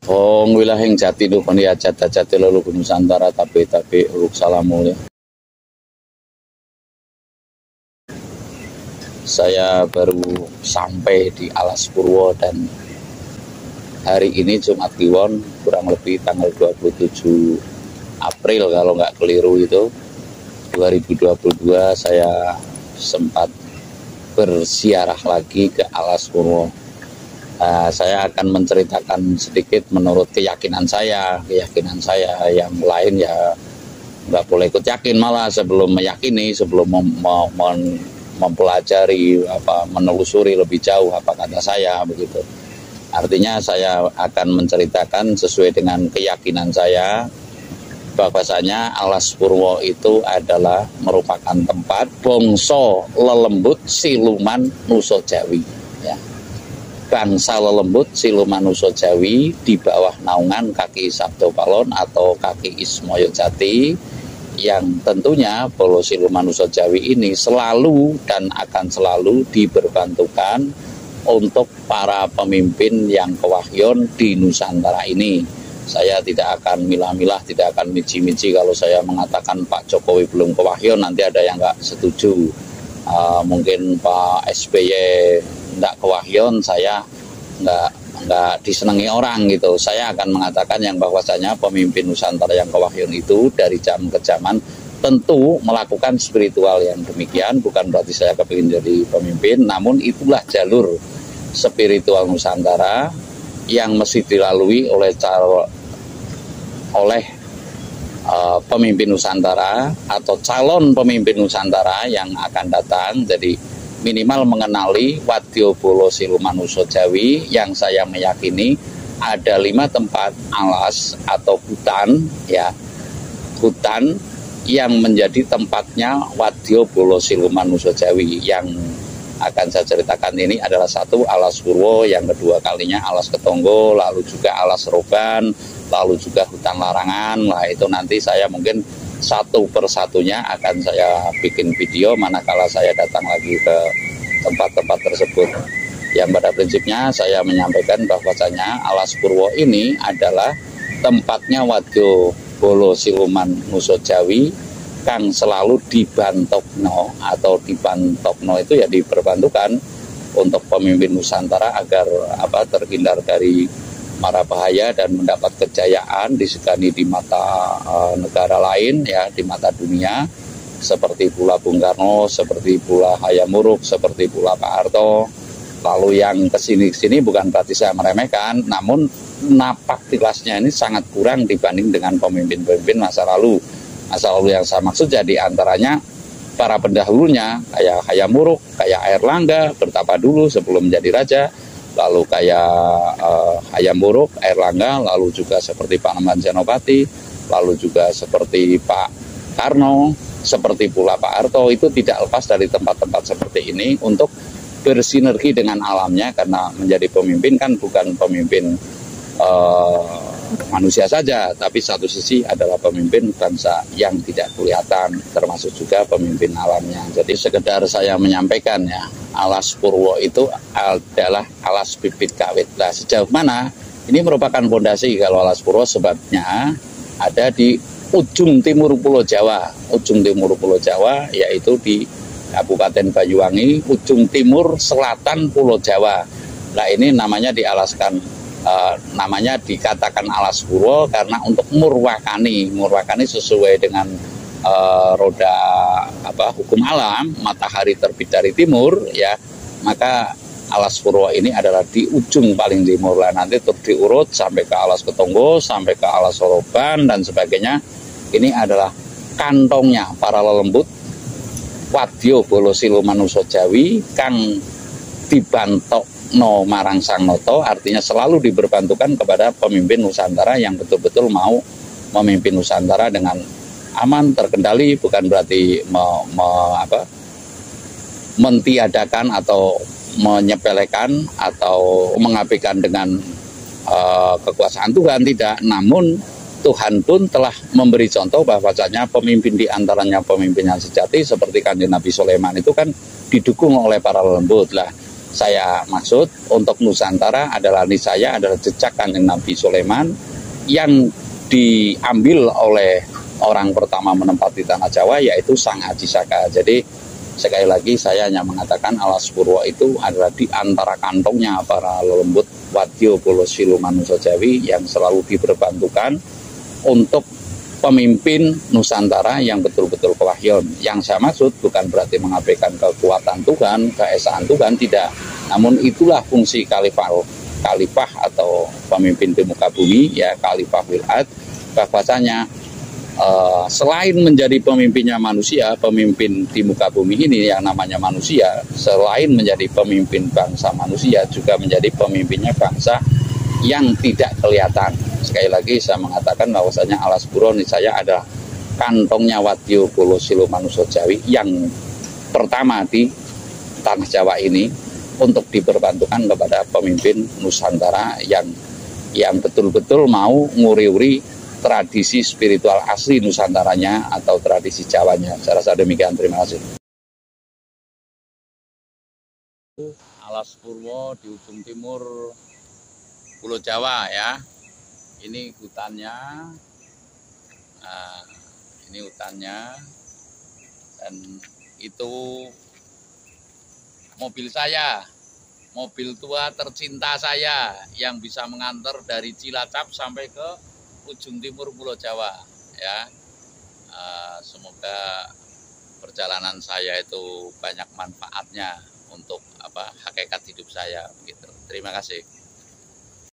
Ong wilahing jati dukun ya jati lalu Nusantara tapi uruk salamu ya. Saya baru sampai di Alas Purwo dan hari ini Jumat Kliwon kurang lebih tanggal 27 April kalau nggak keliru itu 2022 saya sempat bersiarah lagi ke Alas Purwo. Saya akan menceritakan sedikit menurut keyakinan saya yang lain ya nggak boleh ikut yakin, malah sebelum meyakini, sebelum mempelajari menelusuri lebih jauh apa kata saya begitu. Artinya saya akan menceritakan sesuai dengan keyakinan saya bahwasanya Alas Purwo itu adalah merupakan tempat bangsa lelembut siluman Nusa Jawi ya. Bangsa lelembut siluman Nusa Jawi di bawah naungan Kaki Sabdo Palon atau Kaki Ismoyo Jati, yang tentunya Bolo Siluman Nusa Jawi ini selalu dan akan selalu diberbantukan untuk para pemimpin yang kewahyon di Nusantara ini. Saya tidak akan milah-milah, tidak akan mici-mici kalau saya mengatakan Pak Jokowi belum kewahyon, nanti ada yang nggak setuju. Mungkin Pak SBY nggak kewahyon, saya nggak disenangi orang gitu. Saya akan mengatakan yang bahwasanya pemimpin Nusantara yang kewahyon itu dari zaman ke zaman tentu melakukan spiritual yang demikian. Bukan berarti saya kepingin jadi pemimpin, namun itulah jalur spiritual Nusantara yang mesti dilalui oleh pemimpin Nusantara atau calon pemimpin Nusantara yang akan datang. Jadi minimal mengenali Wadya Bolo Siluman Nusa Jawi yang saya meyakini ada 5 tempat alas atau hutan ya, hutan yang menjadi tempatnya Wadya Bolo Siluman Nusa Jawi. Yang akan saya ceritakan ini adalah 1 Alas Purwo, yang kedua kalinya Alas Ketonggo, lalu juga Alas Roban, lalu juga hutan larangan. Nah itu nanti saya mungkin satu persatunya akan saya bikin video manakala saya datang lagi ke tempat-tempat tersebut. Yang pada prinsipnya saya menyampaikan bahwasanya Alas Purwo ini adalah tempatnya Wadya Bolo Siluman Nusa Jawi kang selalu dibantokno, atau dibantokno itu ya diperbantukan untuk pemimpin Nusantara agar terhindar dari mara bahaya dan mendapat kejayaan disegani di mata negara lain ya, di mata dunia, seperti pula Bung Karno, seperti pula Hayam Wuruk, seperti pula Pak Harto. Lalu yang kesini bukan berarti saya meremehkan, namun napak tilasnya ini sangat kurang dibanding dengan pemimpin-pemimpin masa lalu. Masa lalu yang saya maksud jadi antaranya para pendahulunya kayak Hayam Wuruk, kayak Airlangga bertapa dulu sebelum menjadi raja, lalu kayak Hayam Wuruk, Airlangga, lalu juga seperti Pak Nemban Senopati, lalu juga seperti Pak Karno, seperti pula Pak Harto. Itu tidak lepas dari tempat-tempat seperti ini untuk bersinergi dengan alamnya, karena menjadi pemimpin kan bukan pemimpin manusia saja, tapi satu sisi adalah pemimpin bangsa yang tidak kelihatan, termasuk juga pemimpin alamnya. Jadi sekedar saya menyampaikan ya, Alas Purwo itu adalah alas bibit kawit. Nah sejauh mana ini merupakan fondasi kalau Alas Purwo, sebabnya ada di ujung timur Pulau Jawa. Ujung timur Pulau Jawa yaitu di Kabupaten Banyuwangi, ujung timur selatan Pulau Jawa. Nah ini namanya dialaskan, namanya dikatakan Alas Purwo karena untuk murwakani sesuai dengan roda hukum alam, matahari terbit dari timur ya, maka Alas Purwo ini adalah di ujung paling timur. Lah nanti terus diurut sampai ke Alas Ketonggo, sampai ke Alas Soroban dan sebagainya. Ini adalah kantongnya para lelembut Wadya Bolo Siluman Nusa Jawi kang dibantokno marang Sang Noto, artinya selalu diberbantukan kepada pemimpin Nusantara yang betul-betul mau memimpin Nusantara dengan aman, terkendali. Bukan berarti mentiadakan atau menyepelekan atau mengabaikan dengan kekuasaan Tuhan, tidak. Namun Tuhan pun telah memberi contoh bahwasanya pemimpin di antaranya pemimpin yang sejati seperti Kanjeng Nabi Sulaiman itu kan didukung oleh para lembut. Lah saya maksud. Untuk Nusantara adalah niscaya adalah jejak Kanjeng Nabi Sulaiman yang diambil oleh orang pertama menempati tanah Jawa, yaitu Sang Aji Saka. Jadi sekali lagi saya hanya mengatakan Alas Purwo itu adalah di antara kantongnya para lelembut Wadya Bala Siluman Nusa Jawi yang selalu diperbantukan untuk pemimpin Nusantara yang betul-betul kewahyon. Yang saya maksud bukan berarti mengabaikan kekuatan Tuhan, keesaan Tuhan, tidak. Namun itulah fungsi khalifah atau pemimpin di muka bumi, ya, khalifah wilad, bahwasanya selain menjadi pemimpinnya manusia, pemimpin di muka bumi ini yang namanya manusia, selain menjadi pemimpin bangsa manusia, juga menjadi pemimpinnya bangsa yang tidak kelihatan. Sekali lagi saya mengatakan bahwasanya Alas Purwo saya ada kantongnya Wadya Bala Siluman Nusa Jawi yang pertama di tanah Jawa ini untuk diperbantukan kepada pemimpin Nusantara yang betul-betul mau nguri-uri tradisi spiritual asli Nusantaranya atau tradisi Jawanya. Saya rasa demikian, terima kasih. Alas Purwo di ujung timur Pulau Jawa, ya. Ini hutannya, nah, ini hutannya, dan itu mobil saya, mobil tua tercinta saya yang bisa mengantar dari Cilacap sampai ke ujung timur Pulau Jawa, ya. Semoga perjalanan saya itu banyak manfaatnya untuk hakikat hidup saya, begitu. Terima kasih.